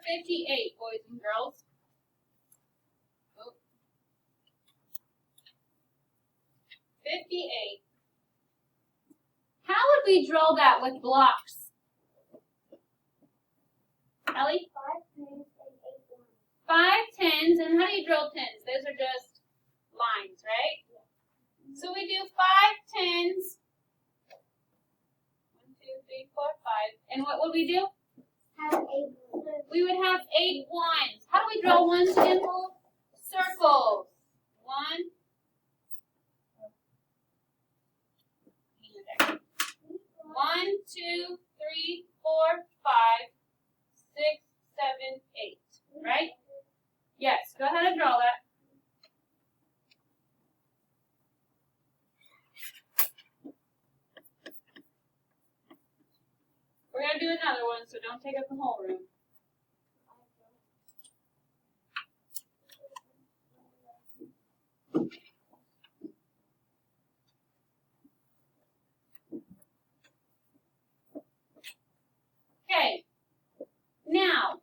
58, boys and girls. Oh. 58. How would we draw that with blocks? Ellie? 5 tens and 8 ones. 5 tens, and how do you draw tens? Those are just lines, right? So we do 5 tens. 1, 2, 3, 4, 5. And what would we do? Have 8 ones. We would have 8 ones. How do we draw ones again? Circles. 1. 1, 2, 3, 4, 5, 6, 7, 8. Right? Yes. Go ahead and draw that. We're going to do another one, so don't take up the whole room. Okay. Now,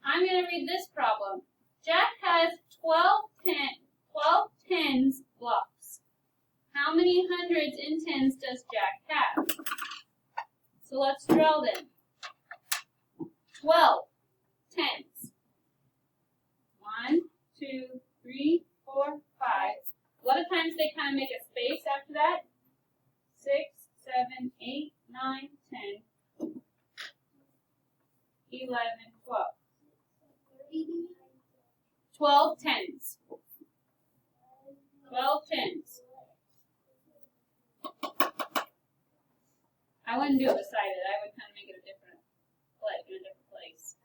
I'm going to read this problem. Jack has 12 tens blocks. How many hundreds and tens does Jack have? So let's draw them. 12 tens. 1, 2, 3, 4, 5. A lot of times they kind of make a space after that. 6, 7, 8, 9, 10, 11, 12. 12 tens. 12 tens. I wouldn't do it beside it. I would kind of make it a different place.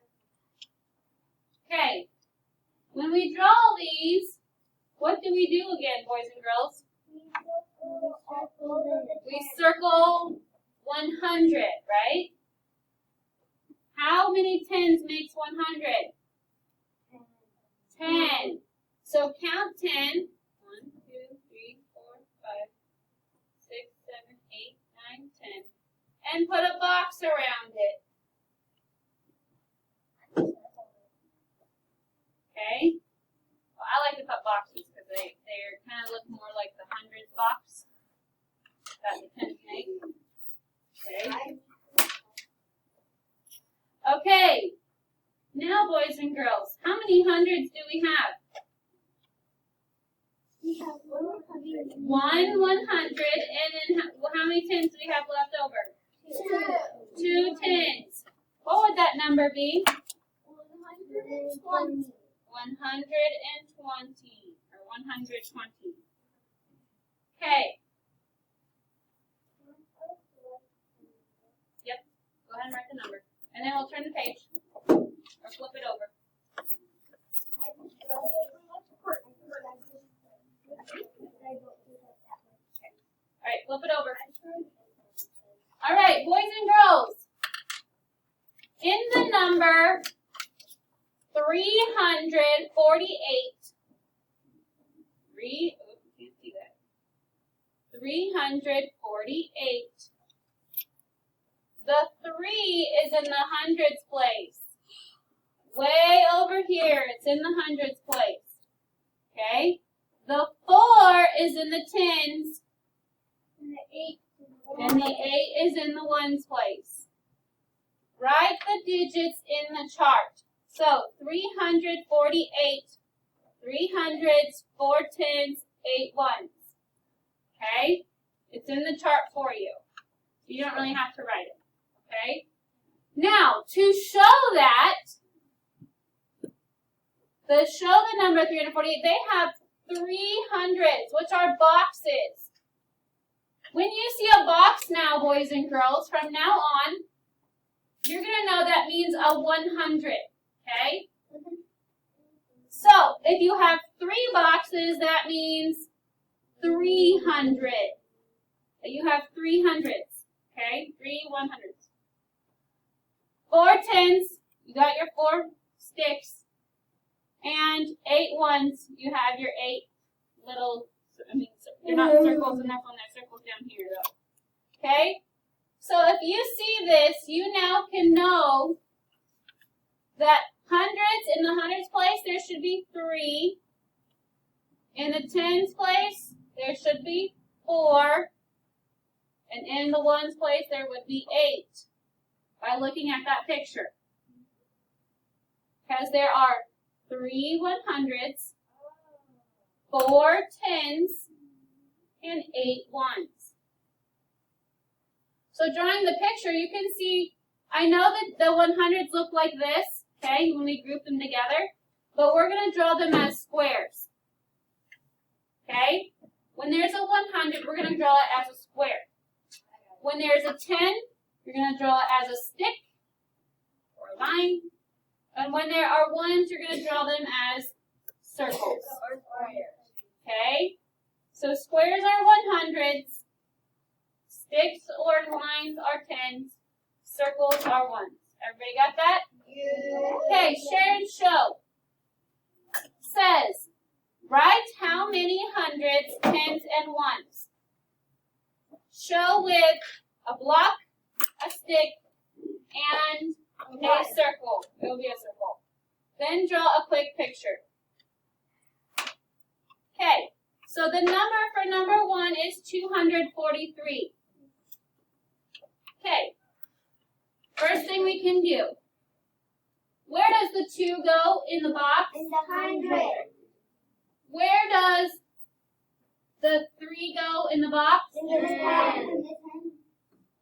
Okay. When we draw these, what do we do again, boys and girls? We circle 100, right? How many tens makes 100? 10. So count 10. 1, 2, 3, 4, 5, 6, 7, 8, 9, 10. And put a box around it. Okay? Well, I like to put boxes because they kind of look more like the hundreds box that the tens make. Okay? Okay. Now, boys and girls, how many hundreds do we have? We have 100. 1 100, and then how many tens do we have left over? 2 tens. What would that number be? 120. 120 or 120. Okay. Yep. Go ahead and write the number, and then we'll turn the page or flip it over. All right, flip it over. All right, boys and girls. In the number 348, 348, the 3 is in the hundreds place. Way over here, it's in the hundreds place. Okay? The 4 is in the tens. And the 8 is in the ones place. Write the digits in the chart. So 348, 3 hundreds, 4 tens, 8 ones. Okay? It's in the chart for you. So you don't really have to write it. Okay? Now, to show that, show the number 348, they have 300s, which are boxes. When you see a box now, boys and girls, from now on, you're going to know that means a 100. Okay? So, if you have 3 boxes, that means 300. You have 300s. Okay? 3 100s. 4 tens, you got your 4 sticks. And 8 ones, you have your 8 little, they're not circles enough on their circles down here though. Okay? So if if you see this, you now can know that hundreds, in the hundreds place, there should be 3. In the tens place, there should be 4. And in the ones place, there would be 8. By looking at that picture. Because there are 3 100s, 4 tens, and 8 ones. So drawing the picture, you can see, I know that the 100s look like this, okay, when we group them together, but we're going to draw them as squares. Okay? When there's a 100, we're going to draw it as a square. When there's a 10, you're going to draw it as a stick or a line. And when there are ones, you're going to draw them as circles. Okay? So squares are 100s, sticks or lines are 10s, circles are 1s. Everybody got that? Okay, share and show. Says, write how many hundreds, tens, and ones. Show with a block, a stick, and a circle. It will be a circle. Then draw a quick picture. Okay, so the number for number 1 is 243. Okay, first thing we can do. Where does the 2 go in the box? In the 100. Where does the 3 go in the box? In the 10.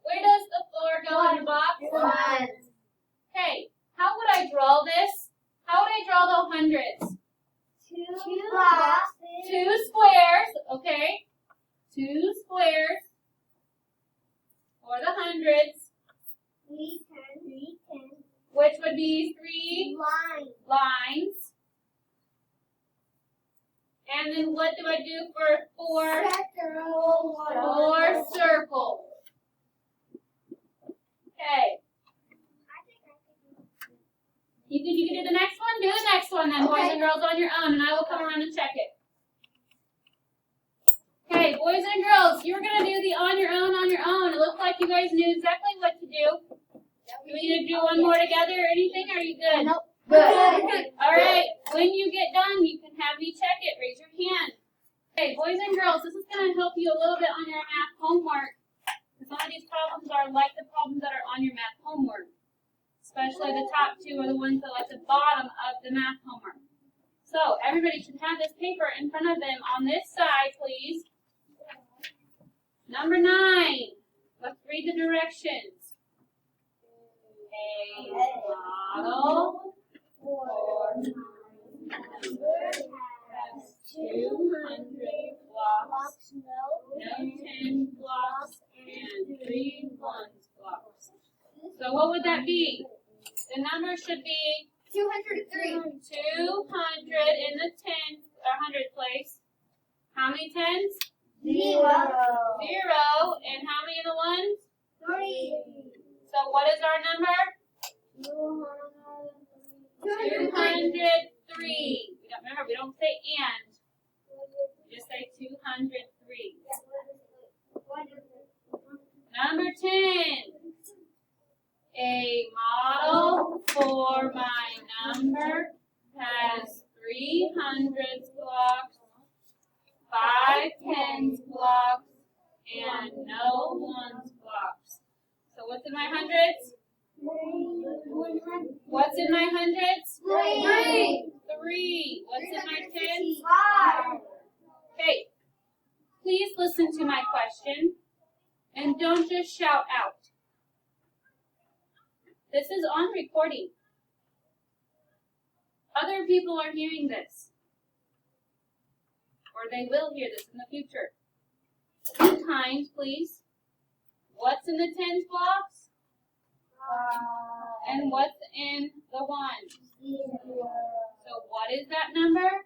Where does the 4 go in the box? 1. Okay, how would I draw this? How would I draw the hundreds? 2 boxes. 2 squares, okay? 2 squares for the hundreds, 3 10. which would be 3 Line. lines. And then what do I do for 4? Circle. 4 circles. Okay. You can do the next one? Do the next one then, boys and girls, on your own, and I will come around and check it. Okay, boys and girls, you're going to do the on your own. It looked like you guys knew exactly what to do. Do we need to do one more together or anything? Are you good? Nope. Good. All right, when you get done, you can have me check it. Raise your hand. Okay, boys and girls, this is going to help you a little bit on your math homework. Some of these problems are like the problems that are on your math homework. Especially the top 2 are the ones that are at the bottom of the math homework. So everybody should have this paper in front of them on this side, please. Number 9. Let's read the directions. A model for has 200 blocks, no 10 blocks, and 3 ones blocks. So what would that be? The number should be 203. 200 in the 10th or 100th place. How many tens? 0. 0. And how many in the ones? 3. So what is our number? 203. Remember, we don't say and. We just say 203. Number 10. A model for my number has 300 blocks, 5 tens blocks, and no ones blocks. So what's in my hundreds? What's in my hundreds? 3. 3. What's in my tens? 5. Okay. Please listen to my question and don't just shout out. This is on recording. Other people are hearing this. Or they will hear this in the future. 2 times, please. What's in the tens blocks? And what's in the ones? So what is that number?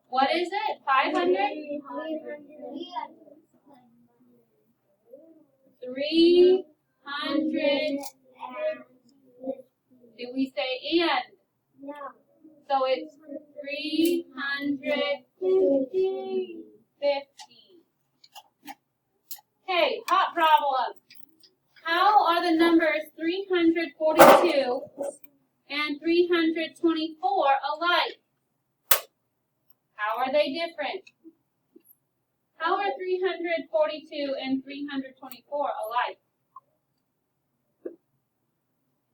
What is it? 500? 300. Do we say and? No. So it's 350. Okay, hot problem. How are the numbers 342 and 324 alike? How are they different? How are 342 and 324 alike?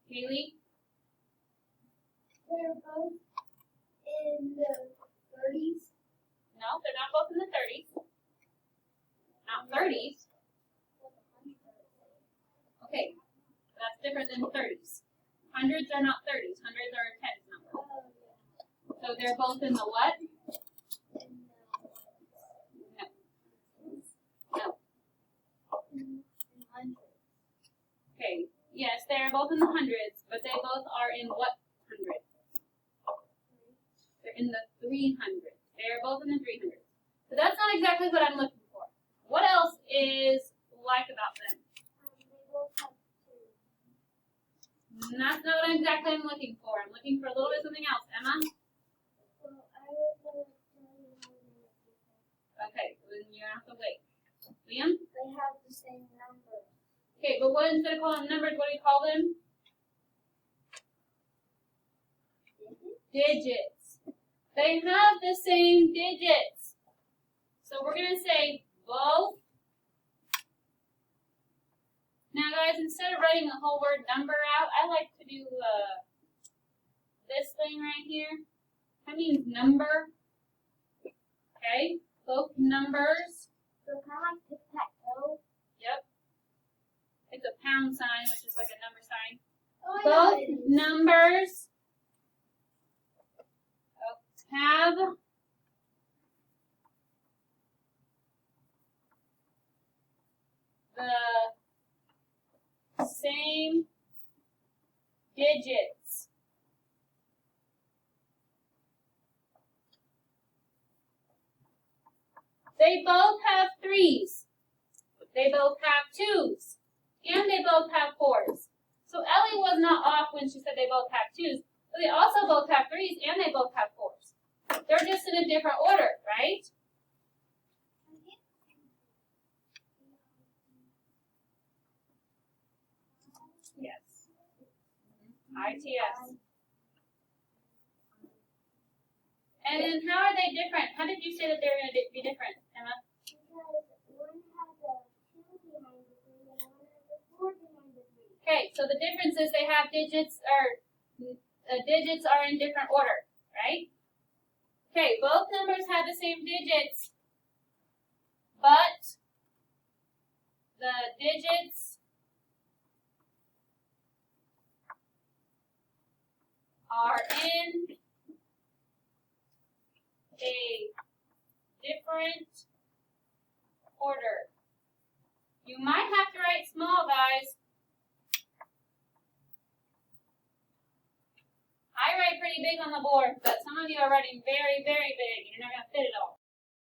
Haley? They're both in the 30s. No, they're not both in the 30s. Not 30s. Okay, that's different than 30s. Hundreds are not 30s. Hundreds are a tens number. So they're both in the what? No. Okay, yes, they are both in the hundreds, but they both are in what hundred? They're in the 300s. They are both in the 300s. So that's not exactly what I'm looking for. What else is like about them? That's not what exactly I'm looking for. I'm looking for a little bit something else. Emma? Okay, then you have to wait. Liam? They have the same number. Okay, but what instead of calling them numbers, what do you call them? Digits. They have the same digits. So we're going to say both. Now guys, instead of writing the whole word number out, I like to do this thing right here. That means number. Okay, both numbers. So kind of like tic-tac-toe. Yep. It's a pound sign, which is like a number sign. Oh, I know Both what it is. numbers have the same digits. They both have threes. They both have twos. And they both have fours. So Ellie was not off when she said they both have twos. But they also both have threes and they both have fours. They're just in a different order, right? Yes. ITS. And then how are they different? How did you say that they're going to be different, Emma? Because one has a 2 behind the 3 and one has a 4 behind the 3. Okay, so the difference is they have digits are in different order, right? Okay, both numbers have the same digits, but the digits are in a different order. You might have to write small, guys. I write pretty big on the board, but some of you are writing very, very big, and you're not going to fit it all.